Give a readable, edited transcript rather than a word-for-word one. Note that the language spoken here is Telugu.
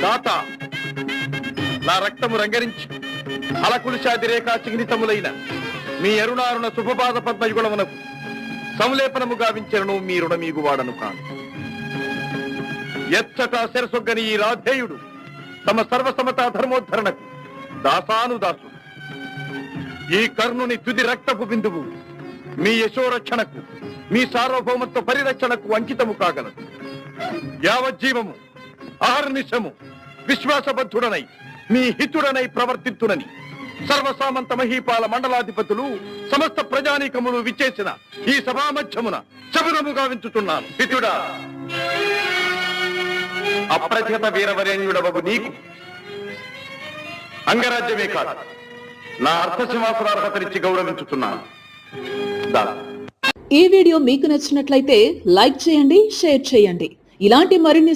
దాత నా రక్తము రంగరించి అలకులిశాది రేఖా చిహ్నితములైన మీ అరుణారుణ శుభపాద పద్మయుగుణమునకు సంలేపనము గావించను మీ రుణమీగు వాడను కాను. ఎచ్చట శిరసొగ్గని ఈ రాధేయుడు తమ సర్వసమతా ధర్మోద్ధరణకు దాసానుదాసు. ఈ కర్ణుని తుది రక్తపు బిందువు మీ యశోరక్షణకు, మీ సార్వభౌమత్వ పరిరక్షణకు అంకితము కాగలదు. యావజ్జీవము అహర్నిశము విశ్వాసబద్ధుడనై మీ హితుడనై ప్రవర్తిత్తునని సర్వసామంత మహీపాల మండలాధిపతులు సమస్త ప్రజానీకములు విచ్చేసిన ఈ సభామధ్యమున శబరముగా వించుతున్నాను. హితుడా, అప్రతిహత వీరవరేణ్యుడవగు నీకు అంగరాజ్యమే కాదు, నా అర్థసింహాసనార్హతనిచ్చి గౌరవించుతున్నాను. ఈ వీడియో మీకు నచ్చినట్లయితే లైక్ చేయండి, షేర్ చేయండి. ఇలాంటి మరిన్ని